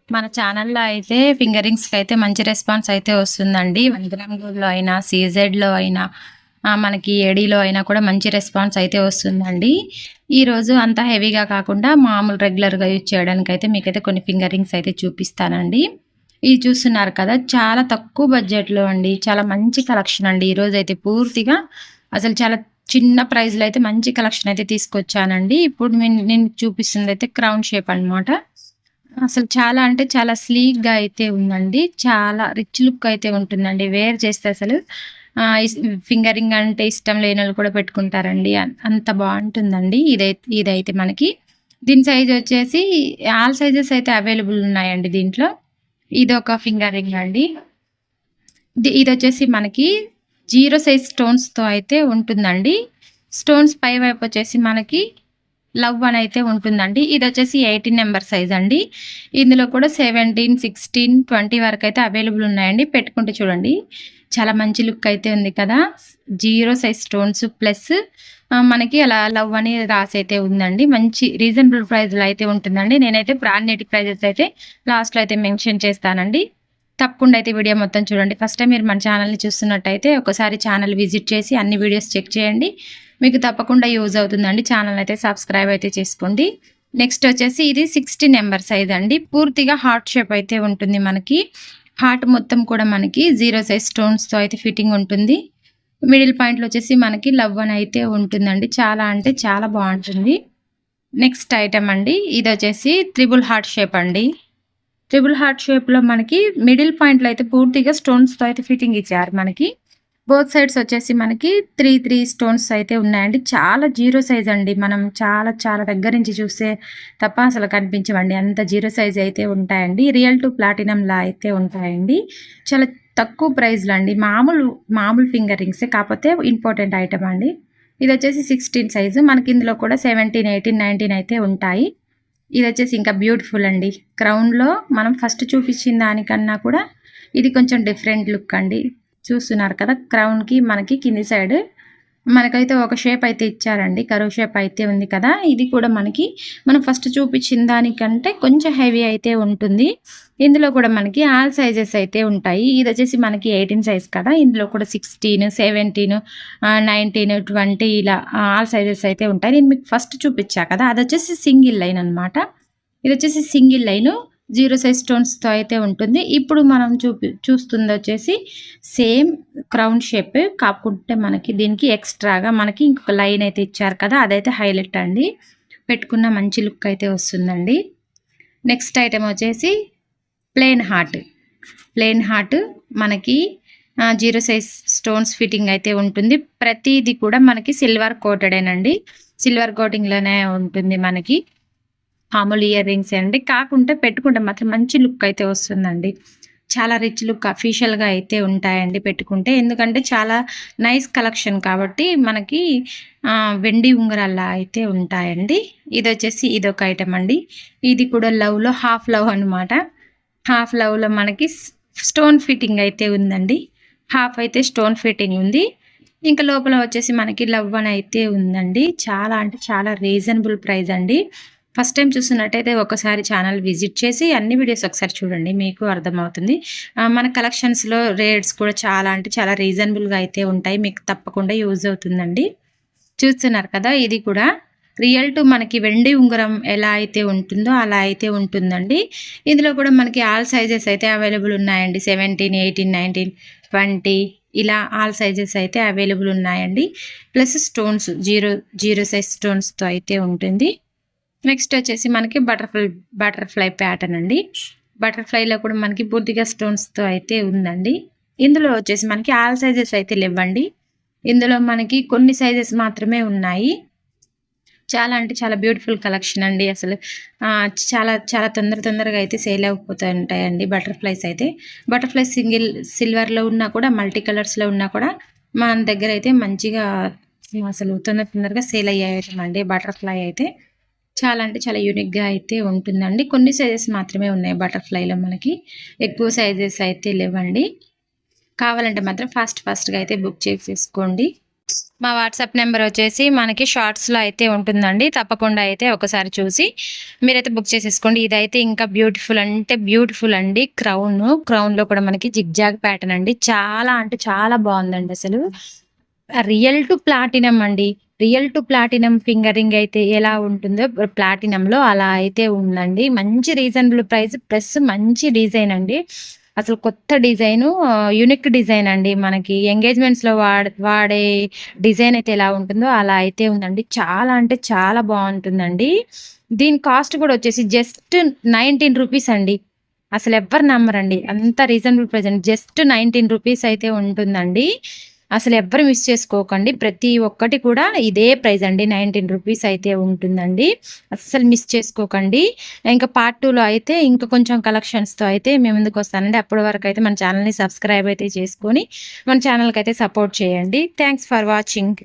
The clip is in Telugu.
మన ఛానల్‌లో అయితే ఫింగరింగ్స్‌కి అయితే మంచి రెస్పాన్స్ అయితే వస్తుందండి. 1 గ్రామ్ గోల్డ్‌లో అయినా, సీజెడ్‌లో అయినా, మనకి ఏడీలో అయినా కూడా మంచి రెస్పాన్స్ అయితే వస్తుందండి. ఈరోజు అంత హెవీగా కాకుండా మామూలు రెగ్యులర్‌గా యూజ్ చేయడానికైతే మీకైతే కొన్ని ఫింగరింగ్స్ అయితే చూపిస్తానండి. ఇవి చూస్తున్నారు కదా! చాలా తక్కువ బడ్జెట్‌లో అండి. చాలా మంచి కలెక్షన్ అండి. ఈరోజైతే పూర్తిగా అసలు చాలా చిన్న ప్రైస్‌లో అయితే మంచి కలెక్షన్ అయితే తీసుకొచ్చానండి. ఇప్పుడు నేను చూపిస్తుందయితే క్రౌన్ షేప్ అనమాట. అసలు చాలా అంటే చాలా స్లీక్‌గా అయితే ఉందండి. చాలా రిచ్ లుక్ అయితే ఉంటుందండి. వేర్ చేస్తే అసలు ఫింగరింగ్ అంటే ఇష్టం లేనోళ్ళు కూడా పెట్టుకుంటారండి. అంత బావుంటుందండి. ఇదైతే మనకి దీని సైజ్ వచ్చేసి ఆల్ సైజెస్ అయితే అవైలబుల్ ఉన్నాయండి దీంట్లో. ఇదొక ఫింగర్ రింగ్ అండి. ఇదొచ్చేసి మనకి 0 సైజ్ స్టోన్స్‌తో అయితే ఉంటుందండి. స్టోన్స్ పై వైపు వచ్చేసి మనకి లవ్ అని అయితే ఉంటుందండి. ఇదొచ్చేసి 18 నెంబర్ సైజ్ అండి. ఇందులో కూడా 17, 16, 20 వరకు అయితే అవైలబుల్ ఉన్నాయండి. పెట్టుకుంటే చూడండి చాలా మంచి లుక్ అయితే ఉంది కదా! 0 సైజ్ స్టోన్స్ ప్లస్ మనకి అలా లవ్ అని రాసైతే ఉందండి. మంచి రీజనబుల్ ప్రైస్‌లో అయితే ఉంటుందండి. నేనైతే బ్రాండెడ్ ప్రైజెస్ అయితే లాస్ట్‌లో అయితే మెన్షన్ చేస్తానండి. తప్పకుండా అయితే వీడియో మొత్తం చూడండి. ఫస్ట్ టైం మీరు మన ఛానల్‌ని చూస్తున్నట్టయితే ఒకసారి ఛానల్ విజిట్ చేసి అన్ని వీడియోస్ చెక్ చేయండి. మీకు తప్పకుండా యూజ్ అవుతుందండి. ఛానల్ అయితే సబ్స్క్రైబ్ అయితే చేసుకోండి. నెక్స్ట్ వచ్చేసి ఇది 60 నెంబర్ సైజ్ అండి. పూర్తిగా హార్ట్ షేప్ అయితే ఉంటుంది మనకి. హార్ట్ మొత్తం కూడా మనకి 0 సైజ్ స్టోన్స్‌తో అయితే ఫిట్టింగ్ ఉంటుంది. మిడిల్ పాయింట్‌లో వచ్చేసి మనకి లవ్ అని అయితే ఉంటుందండి. చాలా అంటే చాలా బాగుంటుంది. నెక్స్ట్ ఐటమ్ అండి. ఇదొచ్చేసి త్రిబుల్ హార్ట్ షేప్ అండి. ట్రిబుల్ హార్ట్ షేప్‌లో మనకి మిడిల్ పాయింట్‌లో అయితే పూర్తిగా స్టోన్స్‌తో అయితే ఫిట్టింగ్ ఇచ్చారు మనకి. బోత్ సైడ్స్ వచ్చేసి మనకి 3 స్టోన్స్ అయితే ఉన్నాయండి. చాలా 0 సైజ్ అండి. మనం చాలా చాలా దగ్గర నుంచి చూస్తే తప్ప అసలు కనిపించవండి. అంత 0 సైజ్ అయితే ఉంటాయండి. రియల్ టు ప్లాటినంలా అయితే ఉంటాయండి. చాలా తక్కువ ప్రైస్‌లో అండి. మామూలు ఫింగర్ రింగ్సే కాకపోతే ఇంపార్టెంట్ ఐటమ్ అండి. ఇదొచ్చేసి 16 సైజు. మనకి ఇందులో కూడా 17, 18, 19 అయితే ఉంటాయి. ఇదొచ్చేసి ఇంకా బ్యూటిఫుల్ అండి. క్రౌన్‌లో మనం ఫస్ట్ చూపించిన దానికన్నా కూడా ఇది కొంచెం డిఫరెంట్ లుక్ అండి. చూస్తున్నారు కదా! క్రౌన్‌కి మనకి కింది సైడ్ మనకైతే ఒక షేప్ అయితే ఇచ్చారండి. కర్వ్ షేప్ అయితే ఉంది కదా! ఇది కూడా మనకి మనం ఫస్ట్ చూపించిన దానికంటే కొంచెం హెవీ అయితే ఉంటుంది. ఇందులో కూడా మనకి ఆల్ సైజెస్ అయితే ఉంటాయి. ఇదొచ్చేసి మనకి 18 సైజ్ కదా! ఇందులో కూడా 16, 17, 19, 20 ఇలా ఆల్ సైజెస్ అయితే ఉంటాయి. నేను మీకు ఫస్ట్ చూపించా కదా! అదొచ్చేసి సింగిల్ లైన్ అనమాట. ఇదొచ్చేసి సింగిల్ లైను 0 సైజ్ స్టోన్స్‌తో అయితే ఉంటుంది. ఇప్పుడు మనం చూస్తుందొచ్చేసి సేమ్ క్రౌన్ షేప్ కాకుంటే మనకి దీనికి ఎక్స్‌ట్రాగా మనకి ఇంకొక లైన్ అయితే ఇచ్చారు కదా! అదైతే హైలైట్ అండి. పెట్టుకున్న మంచి లుక్ అయితే వస్తుందండి. నెక్స్ట్ ఐటెమ్ వచ్చేసి ప్లెయిన్ హార్ట్. ప్లెయిన్ హార్ట్ మనకి 0 సైజ్ స్టోన్స్ ఫిట్టింగ్ అయితే ఉంటుంది. ప్రతీది కూడా మనకి సిల్వర్ కోటెడేనండి. సిల్వర్ కోటింగ్‌లోనే ఉంటుంది మనకి. మామూలు ఇయర్ రింగ్స్ అండి. కాకుంటే పెట్టుకుంటే మాత్రం మంచి లుక్ అయితే వస్తుందండి. చాలా రిచ్ లుక్ అఫీషియల్‌గా అయితే ఉంటాయండి పెట్టుకుంటే. ఎందుకంటే చాలా నైస్ కలెక్షన్ కాబట్టి మనకి వెండి ఉంగరాల్లా అయితే ఉంటాయండి. ఇదొచ్చేసి ఇదొక ఐటమ్ అండి. ఇది కూడా లవ్‌లో హాఫ్ లవ్ అనమాట. హాఫ్ లవ్‌లో మనకి స్టోన్ ఫిట్టింగ్ అయితే ఉందండి. హాఫ్ అయితే స్టోన్ ఫిట్టింగ్ ఉంది. ఇంకా లోపల వచ్చేసి మనకి లవ్ అని అయితే ఉందండి. చాలా అంటే చాలా రీజనబుల్ ప్రైస్ అండి. ఫస్ట్ టైం చూస్తున్నట్టయితే ఒకసారి ఛానల్ విజిట్ చేసి అన్ని వీడియోస్ ఒకసారి చూడండి. మీకు అర్థమవుతుంది. మన కలెక్షన్స్‌లో రేట్స్ కూడా చాలా అంటే చాలా రీజనబుల్‌గా అయితే ఉంటాయి. మీకు తప్పకుండా యూజ్ అవుతుందండి. చూస్తున్నారు కదా! ఇది కూడా రియల్ టు మనకి వెండి ఉంగరం ఎలా అయితే ఉంటుందో అలా అయితే ఉంటుందండి. ఇందులో కూడా మనకి ఆల్ సైజెస్ అయితే అవైలబుల్ ఉన్నాయండి. 17, 18, 19, 20 ఇలా ఆల్ సైజెస్ అయితే అవైలబుల్ ఉన్నాయండి. ప్లస్ స్టోన్స్ 0 సైజ్ స్టోన్స్‌తో అయితే ఉంటుంది. నెక్స్ట్ వచ్చేసి మనకి బటర్‌ఫ్లై ప్యాటర్న్ అండి. బటర్‌ఫ్లైలో కూడా మనకి పూర్తిగా స్టోన్స్‌తో అయితే ఉందండి. ఇందులో వచ్చేసి మనకి ఆల్ సైజెస్ అయితే లేవండి. ఇందులో మనకి కొన్ని సైజెస్ మాత్రమే ఉన్నాయి. చాలా అంటే చాలా బ్యూటిఫుల్ కలెక్షన్ అండి. అసలు చాలా చాలా తొందరగా అయితే సేల్ అయిపోతూ ఉంటాయండి బటర్‌ఫ్లైస్ అయితే. బటర్‌ఫ్లై సింగిల్ సిల్వర్‌లో ఉన్నా కూడా మల్టీ కలర్స్‌లో ఉన్నా కూడా మన దగ్గర అయితే మంచిగా అసలు తొందరగా సేల్ అయ్యే ఐటమ్ అండి బటర్‌ఫ్లై అయితే. చాలా అంటే చాలా యూనిక్‌గా అయితే ఉంటుందండి. కొన్ని సైజెస్ మాత్రమే ఉన్నాయి బటర్‌ఫ్లైలో మనకి. ఎక్కువ సైజెస్ అయితే లేవండి. కావాలంటే మాత్రం ఫాస్ట్‌గా అయితే బుక్ చేసేసుకోండి. మా వాట్సాప్ నెంబర్ వచ్చేసి మనకి షార్ట్స్‌లో అయితే ఉంటుందండి. తప్పకుండా అయితే ఒకసారి చూసి మీరైతే బుక్ చేసేసుకోండి. ఇదైతే ఇంకా బ్యూటిఫుల్ అంటే బ్యూటిఫుల్ అండి. క్రౌన్‌లో కూడా మనకి జిగ్‌జాగ్ ప్యాటర్న్ అండి. చాలా అంటే చాలా బావుందండి అసలు. రియల్ టు ప్లాటినం అండి. రియల్ టు ప్లాటినం ఫింగరింగ్ అయితే ఎలా ఉంటుందో ప్లాటినంలో అలా అయితే ఉందండి. మంచి రీజనబుల్ ప్రైస్ ప్లస్ మంచి డిజైన్ అండి. అసలు కొత్త డిజైను యూనిక్ డిజైన్ అండి. మనకి ఎంగేజ్‌మెంట్స్‌లో వాడే డిజైన్ అయితే ఎలా ఉంటుందో అలా అయితే ఉందండి. చాలా అంటే చాలా బావుంటుందండి. దీని కాస్ట్ కూడా వచ్చేసి జస్ట్ 19 రూపీస్ అండి. అసలెవ్వరు నమ్మరండి. అంత రీజనబుల్ ప్రైస్ అండి. జస్ట్ 19 రూపీస్ అయితే ఉంటుందండి. అసలెవ్వరు మిస్ చేసుకోకండి. ప్రతి ఒక్కటి కూడా ఇదే ప్రైస్ అండి. 19 రూపీస్ అయితే ఉంటుందండి. అస్సలు మిస్ చేసుకోకండి. ఇంకా పార్ట్ 2లో అయితే ఇంకా కొంచెం కలెక్షన్స్‌తో అయితే మేము ముందుకొస్తానండి. అప్పటి వరకైతే మన ఛానెల్‌ని సబ్స్క్రైబ్ అయితే చేసుకొని, మన ఛానెల్‌కైతే సపోర్ట్ చేయండి. Thanks for watching.